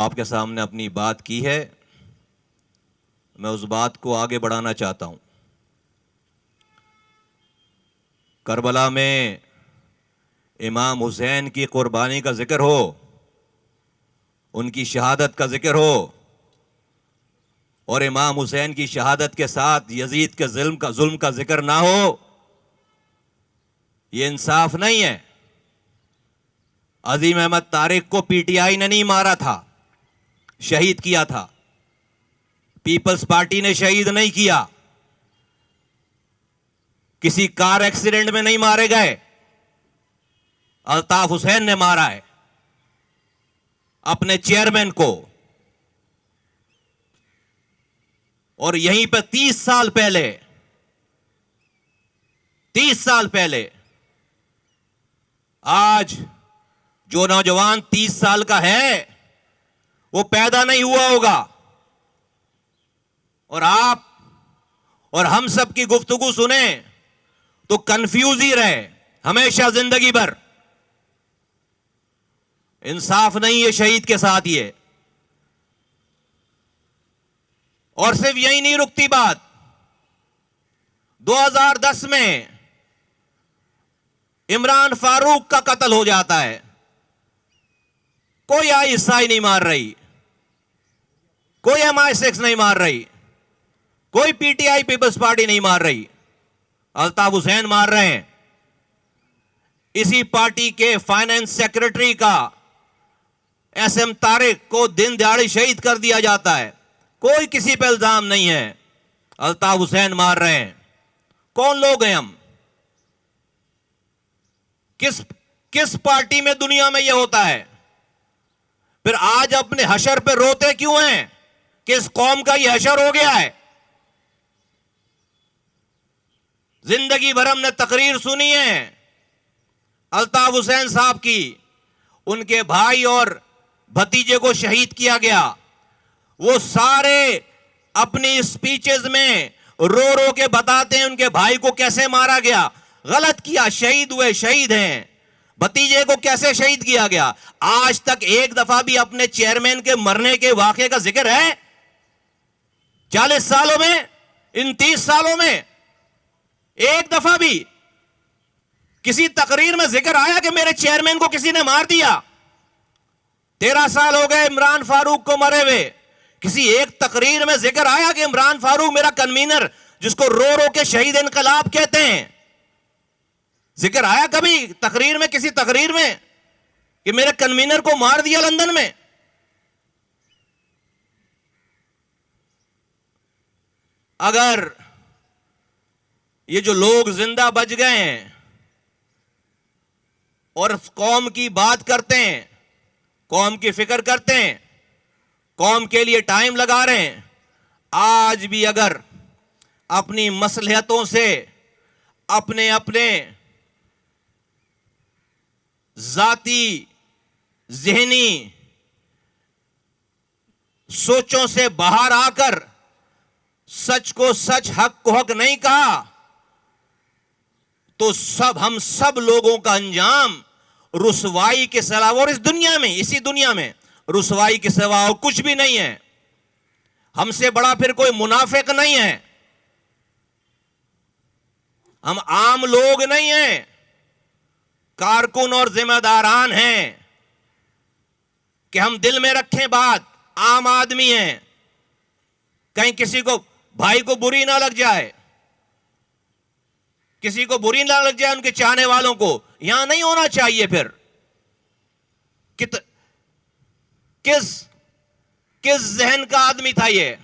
आपके सामने अपनी बात की है, मैं उस बात को आगे बढ़ाना चाहता हूं। करबला में इमाम हुसैन की कुर्बानी का जिक्र हो, उनकी शहादत का जिक्र हो, और इमाम हुसैन की शहादत के साथ यजीद के जुल्म का जिक्र ना हो, यह इंसाफ नहीं है। अजीम अहमद तारिक को पीटीआई ने नहीं मारा था, शहीद किया था। पीपल्स पार्टी ने शहीद नहीं किया, किसी कार एक्सीडेंट में नहीं मारे गए। अल्ताफ हुसैन ने मारा है अपने चेयरमैन को। और यहीं पर 30 साल पहले आज जो नौजवान 30 साल का है वो पैदा नहीं हुआ होगा, और आप और हम सब की गुफ्तगू सुने तो कंफ्यूज ही रहे हमेशा जिंदगी भर। इंसाफ नहीं है शहीद के साथ ये। और सिर्फ यही नहीं रुकती बात। 2010 में इमरान फारूक का कत्ल हो जाता है, कोई आईएसआई नहीं मार रही, कोई MI6 नहीं मार रही, कोई पीटीआई पीपल्स पार्टी नहीं मार रही, अल्ताफ हुसैन मार रहे हैं। इसी पार्टी के फाइनेंस सेक्रेटरी का SM तारिक को दिन दिहाड़े शहीद कर दिया जाता है, कोई किसी पे इल्जाम नहीं है, अल्ताफ हुसैन मार रहे हैं। कौन लोग हैं हम? किस पार्टी में दुनिया में यह होता है? फिर आज अपने हशर पे रोते क्यों हैं? किस कौम का यह हशर हो गया है? जिंदगी भर हमने तकरीर सुनी है अल्ताफ हुसैन साहब की, उनके भाई और भतीजे को शहीद किया गया। वो सारे अपनी स्पीचेस में रो रो के बताते हैं उनके भाई को कैसे मारा गया। गलत किया, शहीद हुए, शहीद हैं। भतीजे को कैसे शहीद किया गया? आज तक एक दफा भी अपने चेयरमैन के मरने के वाकये का जिक्र है? 40 सालों में, इन 30 सालों में एक दफा भी किसी तकरीर में जिक्र आया कि मेरे चेयरमैन को किसी ने मार दिया? 13 साल हो गए इमरान फारूक को मरे हुए, किसी एक तकरीर में जिक्र आया कि इमरान फारूक मेरा कन्वीनर, जिसको रो रो के शहीद इनकलाब कहते हैं, जिक्र आया कभी तकरीर में, किसी तकरीर में कि मेरे कन्वीनर को मार दिया लंदन में? अगर ये जो लोग जिंदा बच गए हैं और कौम की बात करते हैं, कौम की फिक्र करते हैं, कौम के लिए टाइम लगा रहे हैं, आज भी अगर अपनी मसलहतों से, अपने अपने जाती ज़हनी सोचों से बाहर आकर सच को सच, हक को हक नहीं कहा, तो हम सब लोगों का अंजाम रुसवाई के सिवा, और इस दुनिया में, इसी दुनिया में रुसवाई के सिवा और कुछ भी नहीं है। हमसे बड़ा फिर कोई मुनाफिक नहीं है। हम आम लोग नहीं हैं, कारकुन और जिम्मेदारान हैं कि हम दिल में रखें बात, आम आदमी हैं। कहीं किसी को, भाई को बुरी ना लग जाए, किसी को बुरी ना लग जाए, उनके चाहने वालों को, यहां नहीं होना चाहिए। फिर किस जहन का आदमी था ये?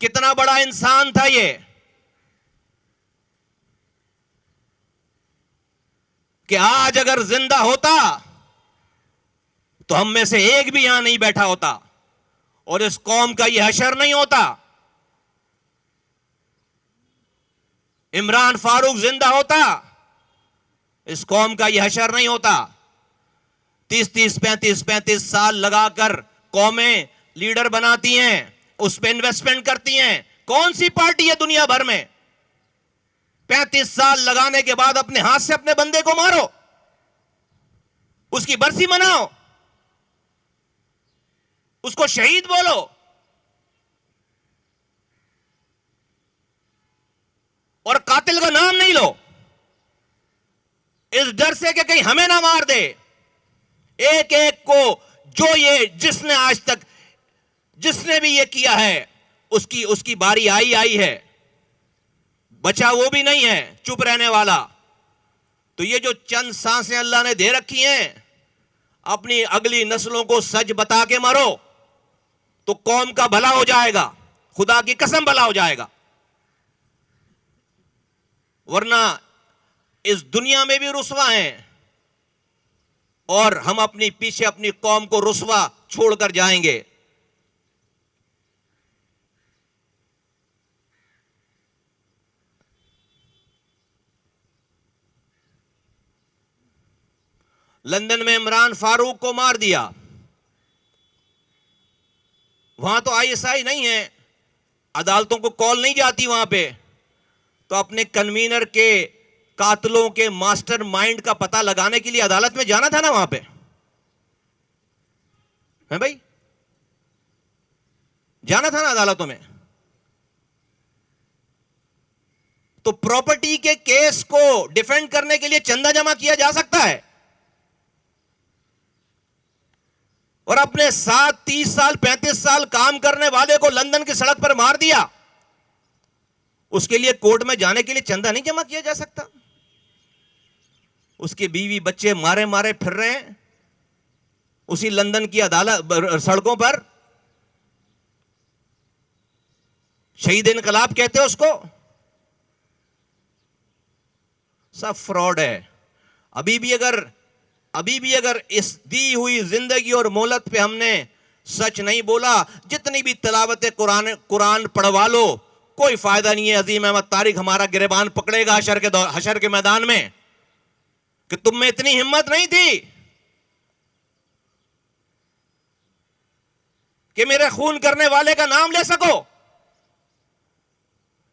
कितना बड़ा इंसान था ये कि आज अगर जिंदा होता तो हम में से एक भी यहां नहीं बैठा होता और इस कौम का यह हशर नहीं होता। इमरान फारूक जिंदा होता, इस कौम का यह हशर नहीं होता। 30-30, 35-35 साल लगाकर कौमें लीडर बनाती हैं, उस पर इन्वेस्टमेंट करती हैं। कौन सी पार्टी है दुनिया भर में 35 साल लगाने के बाद अपने हाथ से अपने बंदे को मारो, उसकी बरसी मनाओ? उसको शहीद बोलो। और कातिल का नाम नहीं लो, इस डर से कि कहीं हमें ना मार दे। एक एक को, जो ये जिसने आज तक जिसने भी ये किया है, उसकी उसकी बारी आई है, बचा वो भी नहीं है चुप रहने वाला। तो ये जो चंद सांसें अल्लाह ने दे रखी हैं, अपनी अगली नस्लों को सच बता के मरो तो कौम का भला हो जाएगा, खुदा की कसम भला हो जाएगा। वरना इस दुनिया में भी रुसवा हैं और हम अपनी पीछे अपनी कौम को रुसवा छोड़कर जाएंगे। लंदन में इमरान फारूक को मार दिया, वहां तो आईएसआई नहीं है, अदालतों को कॉल नहीं जाती वहां पे, तो अपने कन्वीनर के कातलों के मास्टरमाइंड का पता लगाने के लिए अदालत में जाना था ना वहां पे, है भाई, जाना था ना अदालतों में। तो प्रॉपर्टी के केस को डिफेंड करने के लिए चंदा जमा किया जा सकता है, और अपने साथ 30 साल 35 साल काम करने वाले को लंदन की सड़क पर मार दिया, उसके लिए कोर्ट में जाने के लिए चंदा नहीं जमा किया जा सकता। उसके बीवी बच्चे मारे मारे फिर रहे हैं उसी लंदन की अदालत सड़कों पर, शहीद इनकलाब कहते हैं उसको। सब फ्रॉड है। अभी भी अगर इस दी हुई जिंदगी और मोहलत पे हमने सच नहीं बोला, जितनी भी तिलावत कुरान पढ़वा लो, कोई फायदा नहीं है। अजीम अहमद तारिक हमारा गिरबान पकड़ेगा हशर के मैदान में कि तुम में इतनी हिम्मत नहीं थी कि मेरे खून करने वाले का नाम ले सको।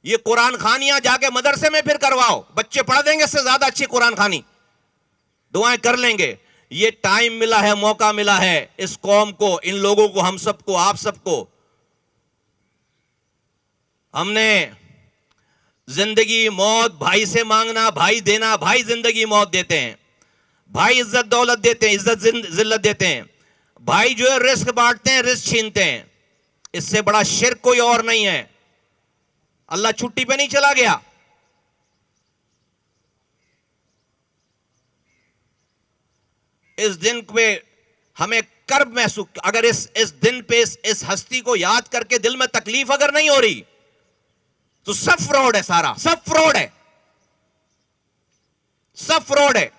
ये कुरान खानियां जाके मदरसे में फिर करवाओ, बच्चे पढ़ देंगे, इससे ज्यादा अच्छी कुरान खानी, दुआएं कर लेंगे। ये टाइम मिला है, मौका मिला है इस कौम को, इन लोगों को, हम सबको, आप सबको। हमने जिंदगी मौत भाई से मांगना, भाई देना, भाई जिंदगी मौत देते हैं, भाई इज्जत दौलत देते हैं, इज्जत जिल्लत देते हैं, भाई जो है रिस्क बांटते हैं, रिस्क छीनते हैं। इससे बड़ा शिर्क कोई और नहीं है। अल्लाह छुट्टी पे नहीं चला गया। इस दिन पे हमें कर्ब महसूस, अगर इस दिन पे इस हस्ती को याद करके दिल में तकलीफ अगर नहीं हो रही तो सब फ्रॉड है, सारा सब फ्रॉड है, सब फ्रॉड है।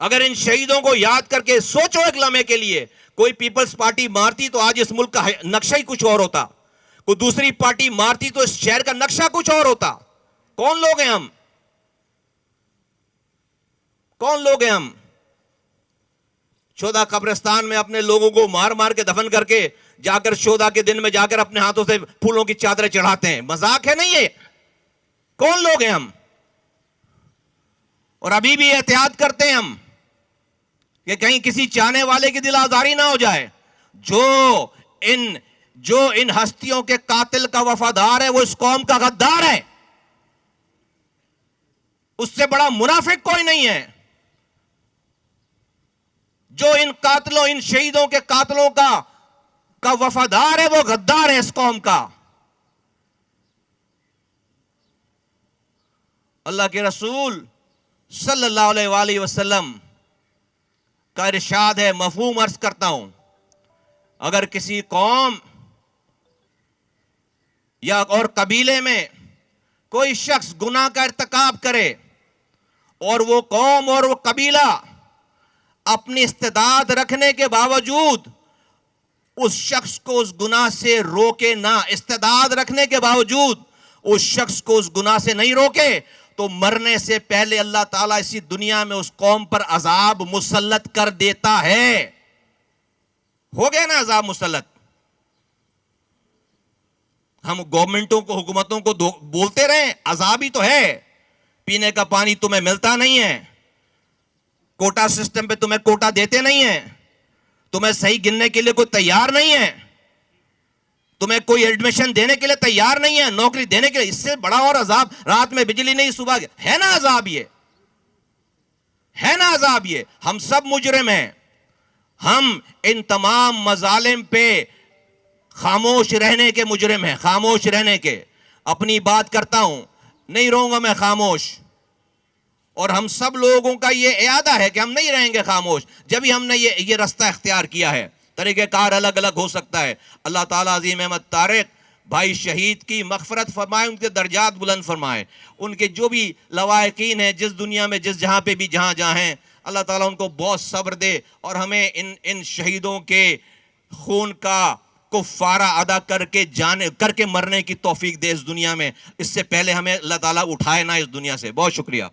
अगर इन शहीदों को याद करके सोचो एक लम्हे के लिए, कोई पीपल्स पार्टी मारती तो आज इस मुल्क का नक्शा ही कुछ और होता, कोई दूसरी पार्टी मारती तो इस शहर का नक्शा कुछ और होता। कौन लोग हैं हम? कौन लोग हैं हम? शोदा कब्रिस्तान में अपने लोगों को मार मार के दफन करके जाकर शोदा के दिन में जाकर अपने हाथों से फूलों की चादरें चढ़ाते हैं। मजाक है नहीं ये? कौन लोग हैं हम? और अभी भी एहतियात करते हैं हम कि कहीं किसी चाहने वाले की दिल आजारी ना हो जाए। जो इन हस्तियों के कातिल का वफादार है वो इस कौम का गद्दार है। उससे बड़ा मुनाफिक कोई नहीं है। जो इन कातिलों, इन शहीदों के कातिलों का वफादार है वो गद्दार है इस कौम का। अल्लाह के रसूल सल्लल्लाहु अलैहि वसल्लम का इरशाद है, मफहूम अर्ज करता हूं, अगर किसी कौम या और कबीले में कोई शख्स गुनाह का इर्तिकाब करे और वो कौम और वो कबीला अपनी इस्तेदाद रखने के बावजूद उस शख्स को उस गुनाह से रोके ना, इस्तेदाद रखने के बावजूद उस शख्स को उस गुनाह से नहीं रोके, तो मरने से पहले अल्लाह ताला इसी दुनिया में उस कौम पर अजाब मुसल्लत कर देता है। हो गया ना अजाब मुसल्लत। हम गवर्नमेंटों को, हुकूमतों को बोलते रहे अजाब ही तो है, पीने का पानी तुम्हें मिलता नहीं है, कोटा सिस्टम पे तुम्हें कोटा देते नहीं है, तुम्हें सही गिनने के लिए कोई तैयार नहीं है, तुम्हें कोई एडमिशन देने के लिए तैयार नहीं है, नौकरी देने के लिए। इससे बड़ा और अजाब, रात में बिजली नहीं, सुबह है ना अजाब, ये है ना अजाब। ये हम सब मुजरिम हैं। हम इन तमाम मजालिम पे खामोश रहने के मुजरिम हैं, खामोश रहने के। अपनी बात करता हूं, नहीं रहूंगा मैं खामोश। और हम सब लोगों का ये इरादा है कि हम नहीं रहेंगे खामोश, जब भी हमने ये रास्ता इख्तियार किया है। तरीक़ेकार अलग अलग हो सकता है। अल्लाह ताला अज़ीम अहमद तारिक भाई शहीद की मग़फ़िरत फरमाए, उनके दर्जात बुलंद फरमाए। उनके जो भी लवाकिन हैं, जिस दुनिया में जिस जहाँ पे भी जहाँ जहाँ हैं, अल्लाह ताला उनको बहुत सब्र दे और हमें इन शहीदों के खून का कुफ़ारा अदा करके मरने की तौफीक दे इस दुनिया में। इससे पहले हमें अल्लाह ताला उठाए ना इस दुनिया से। बहुत शुक्रिया।